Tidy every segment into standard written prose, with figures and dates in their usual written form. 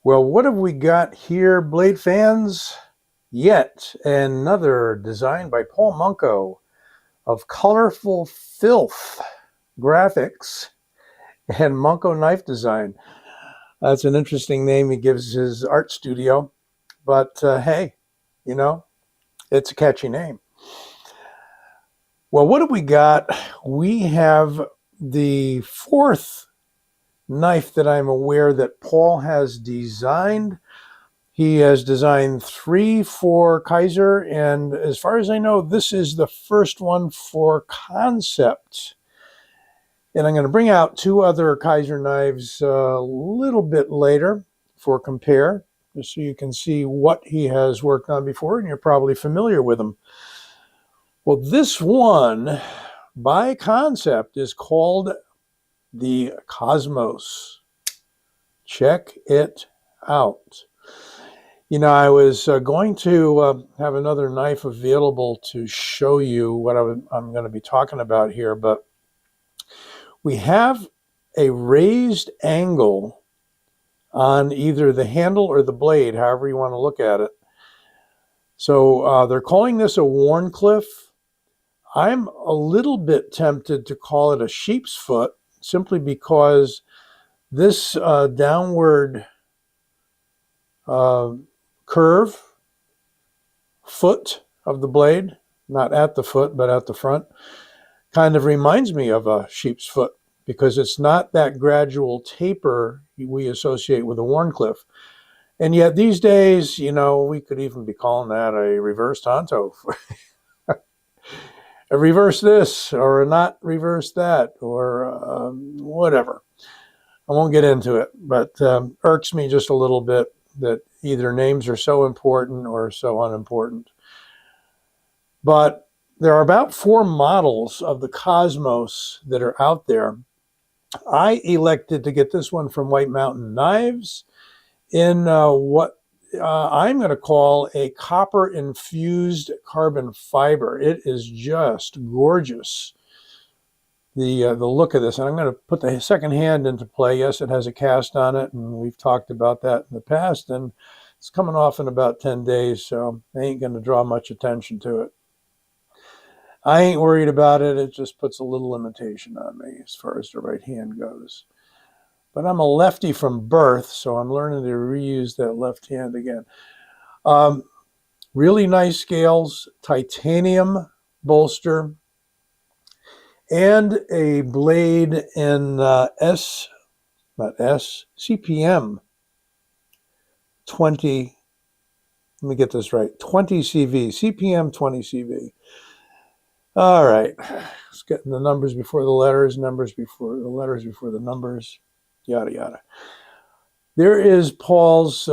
Well, what have we got here, Blade fans? Yet another design by Paul Munko of Colorful Filth Graphics and Munko Knife Design. That's an interesting name he gives his art studio, but hey, you know, it's a catchy name. Well, what have we got? We have the fourth knife that I'm aware that Paul has designed. He has designed 3 for Kaiser, and as far as I know, this is the first one for Kansept. And I'm going to bring out 2 other Kaiser knives a little bit later for compare, just so you can see what he has worked on before, and you're probably familiar with them. Well, this one by Kansept is called the Cosmos. Check it out. You know, I was going to have another knife available to show you what I'm going to be talking about here, but we have a raised angle on either the handle or the blade, however you want to look at it. So they're calling this a Wharncliffe. I'm a little bit tempted to call it a sheep's foot, simply because this downward curve foot of the blade, not at the foot, but at the front, kind of reminds me of a sheep's foot because it's not that gradual taper we associate with a Wharncliffe. And yet these days, you know, we could even be calling that a reverse Tonto. A reverse this or a not reverse that or whatever. I won't get into it, but irks me just a little bit that either names are so important or so unimportant. But there are about 4 models of the Cosmos that are out there. I elected to get this one from White Mountain Knives in what I'm going to call a copper-infused carbon fiber. It is just gorgeous, the look of this. And I'm going to put the second hand into play. Yes, it has a cast on it, and we've talked about that in the past, and it's coming off in about 10 days, so I ain't going to draw much attention to it. I ain't worried about it. It just puts a little limitation on me as far as the right hand goes. But I'm a lefty from birth, so I'm learning to reuse that left hand again. Really nice scales, titanium bolster, and a blade in CPM 20. Let me get this right. 20 CV, CPM 20 CV. All right, let's get the numbers before the letters, numbers before the letters before the numbers, yada, yada. There is Paul's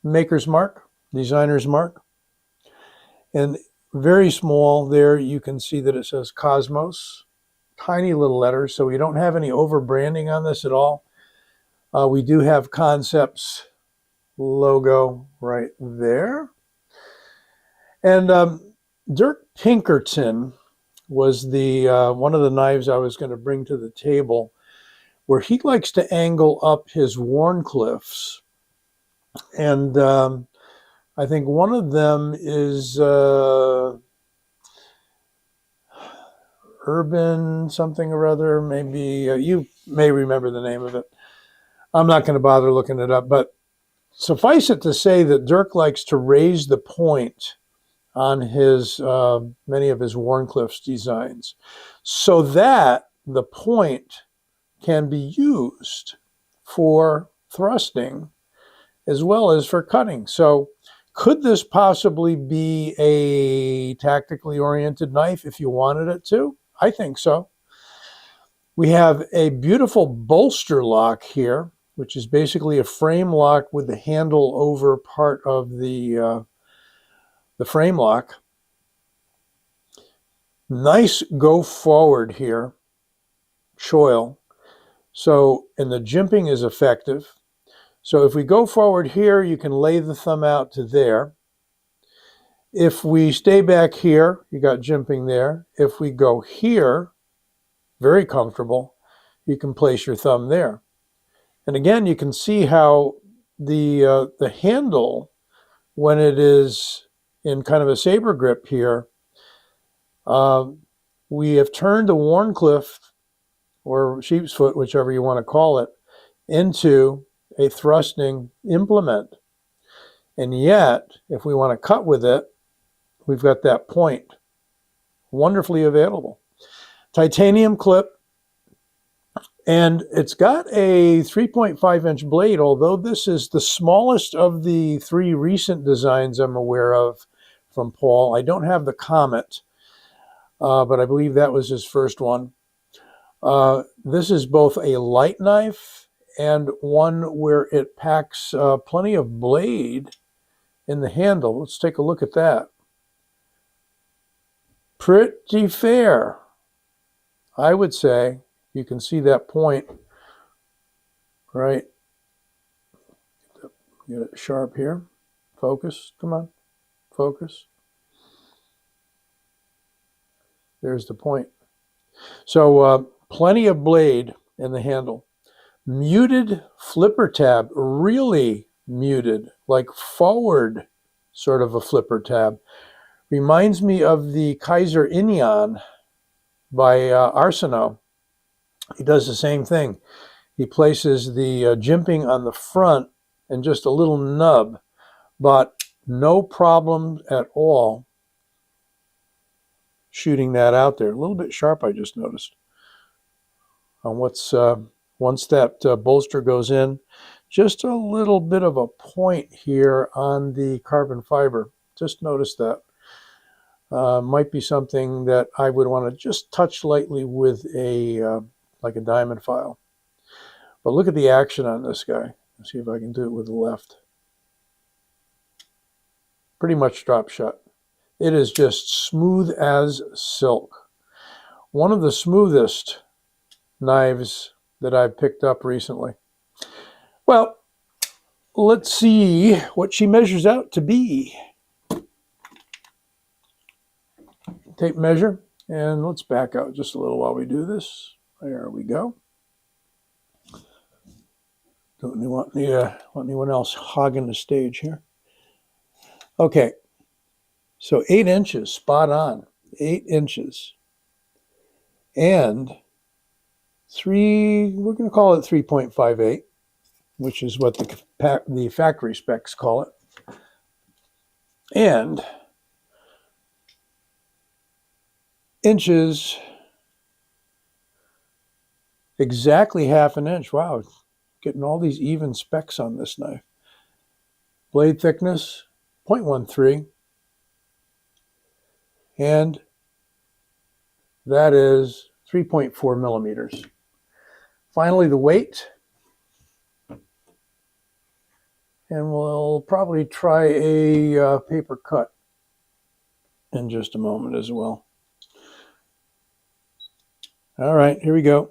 maker's mark, designer's mark. And very small there, you can see that it says Cosmos, tiny little letters, so we don't have any over branding on this at all. We do have Kansept's logo right there. And Dirk Pinkerton was the one of the knives I was going to bring to the table, where he likes to angle up his Wharncliffes. And I think one of them is Urban something or other. Maybe you may remember the name of it. I'm not going to bother looking it up, but suffice it to say that Dirk likes to raise the point on his many of his Wharncliffe's designs, so that the point can be used for thrusting as well as for cutting. So could this possibly be a tactically oriented knife if you wanted it to? I think so. We have a beautiful bolster lock here, which is basically a frame lock with the handle over part of the frame lock. Nice go forward here, choil. So, and the jimping is effective. So if we go forward here, you can lay the thumb out to there. If we stay back here, you got jimping there. If we go here, very comfortable, you can place your thumb there. And again, you can see how the handle, when it is in kind of a saber grip here, we have turned the Wharncliffe or sheep's foot, whichever you want to call it, into a thrusting implement. And yet, if we want to cut with it, we've got that point wonderfully available. Titanium clip, and it's got a 3.5-inch blade, although this is the smallest of the 3 recent designs I'm aware of from Paul. I don't have the Comet, but I believe that was his first one. This is both a light knife and one where it packs plenty of blade in the handle. Let's take a look at that. Pretty fair, I would say. You can see that point, right? Get it sharp here. Focus, come on, focus. There's the point. So plenty of blade in the handle. Muted flipper tab, really muted, like forward sort of a flipper tab. Reminds me of the Kaiser Inyan by Arsenault. He does the same thing. He places the jimping on the front and just a little nub, but no problem at all shooting that out there. A little bit sharp, I just noticed. On what's once that bolster goes in, just a little bit of a point here on the carbon fiber. Just notice that. Might be something that I would want to just touch lightly with a like a diamond file. But look at the action on this guy. Let's see if I can do it with the left. Pretty much drop shot. It is just smooth as silk. One of the smoothest knives that I've picked up recently. Well, let's see what she measures out to be. Tape measure, and let's back out just a little while we do this. There we go. Don't want anyone else hogging the stage here. Okay, so 8 inches, spot on, 8 inches. And we're going to call it 3.58, which is what the factory specs call it. And inches, exactly half an inch. Wow, getting all these even specs on this knife. Blade thickness, 0.13. And that is 3.4 millimeters. Finally, the weight. And we'll probably try a paper cut in just a moment as well. All right, here we go.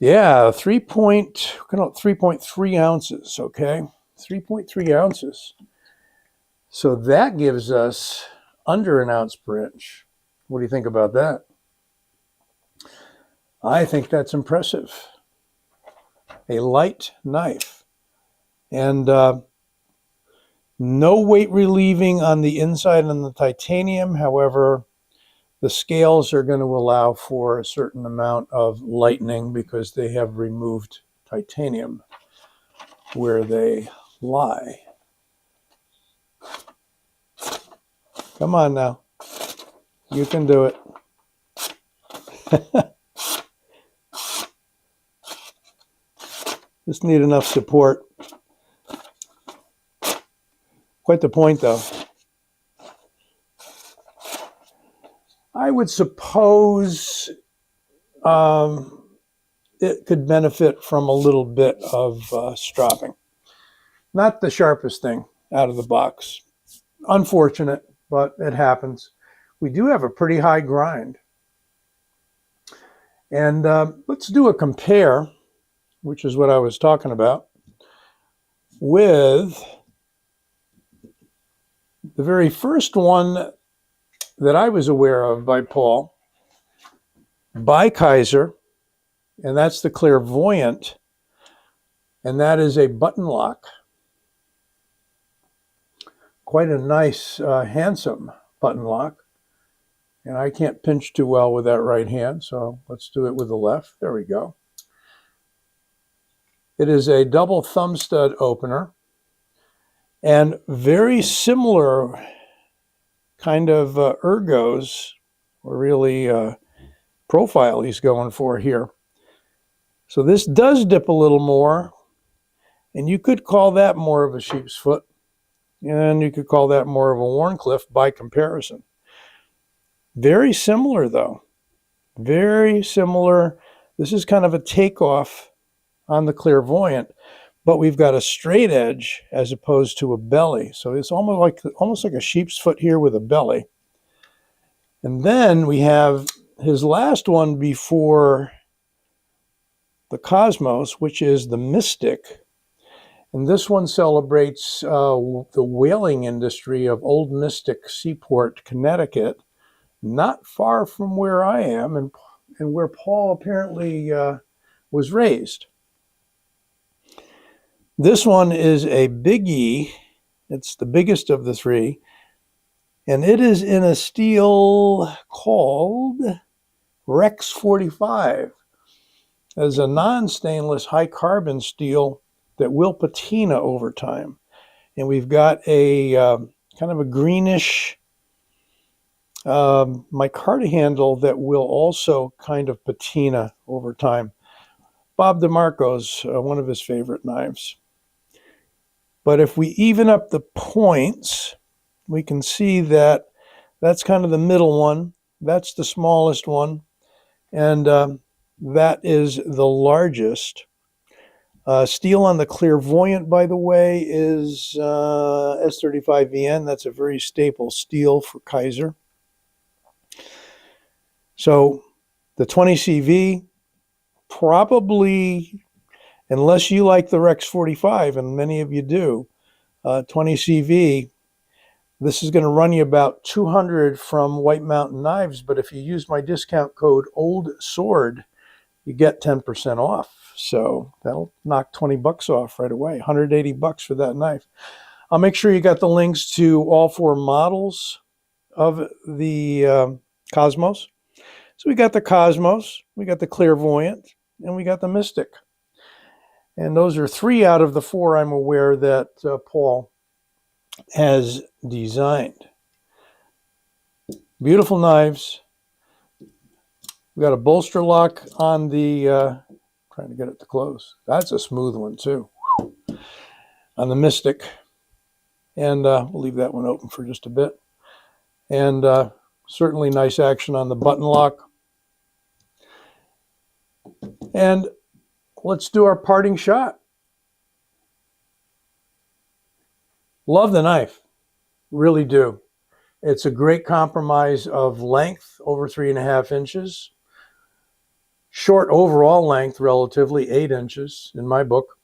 Yeah, 3.3 ounces, okay? 3.3 ounces. So that gives us under an ounce per inch. What do you think about that? I think that's impressive. A light knife. And no weight relieving on the inside on the titanium. However, the scales are going to allow for a certain amount of lightening because they have removed titanium where they lie. Come on now. You can do it. Just need enough support. Quite the point, though. I would suppose it could benefit from a little bit of stropping. Not the sharpest thing out of the box. Unfortunate, but it happens. We do have a pretty high grind. And let's do a compare, which is what I was talking about, with the very first one that I was aware of by Paul, by Kaiser, and that's the Clairvoyant, and that is a button lock. Quite a nice, handsome button lock. And I can't pinch too well with that right hand, so let's do it with the left. There we go. It is a double thumb stud opener, and very similar kind of ergos, or really profile he's going for here. So this does dip a little more, and you could call that more of a sheep's foot, and you could call that more of a Wharncliffe by comparison. Very similar though, very similar. This is kind of a takeoff on the Clairvoyant, but we've got a straight edge as opposed to a belly. So it's almost like a sheep's foot here with a belly. And then we have his last one before the Cosmos, which is the Mystic. And this one celebrates the whaling industry of Old Mystic Seaport, Connecticut, not far from where I am and where Paul apparently was raised. This one is a biggie. It's the biggest of the three, and it is in a steel called Rex 45. As a non-stainless high carbon steel that will patina over time. And we've got a kind of a greenish micarta handle that will also kind of patina over time. Bob DeMarco's one of his favorite knives. But if we even up the points, we can see that that's kind of the middle one. That's the smallest one. And that is the largest. Steel on the Clairvoyant, by the way, is S35VN. That's a very staple steel for Kaiser. So the 20CV, probably, unless you like the Rex 45, and many of you do, 20CV, this is going to run you about $200 from White Mountain Knives, but if you use my discount code OLDSWORD, you get 10% off. So that'll knock 20 bucks off right away, 180 bucks for that knife. I'll make sure you got the links to all four models of the Cosmos. So we got the Cosmos, we got the Clairvoyant, and we got the Mystic. And those are 3 out of the 4 I'm aware that Paul has designed. Beautiful knives. We got a bolster lock on the, trying to get it to close. That's a smooth one too. On the Mystic. And we'll leave that one open for just a bit. And certainly nice action on the button lock. And let's do our parting shot. Love the knife. Really do. It's a great compromise of length, over 3.5 inches. Short overall length, relatively 8 inches in my book.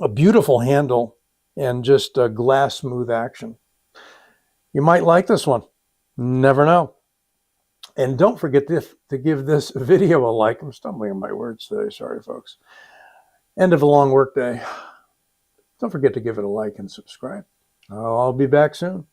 A beautiful handle and just a glass smooth action. You might like this one. Never know. And don't forget to give this video a like. I'm stumbling on my words today. Sorry, folks. End of a long work day. Don't forget to give it a like and subscribe. I'll be back soon.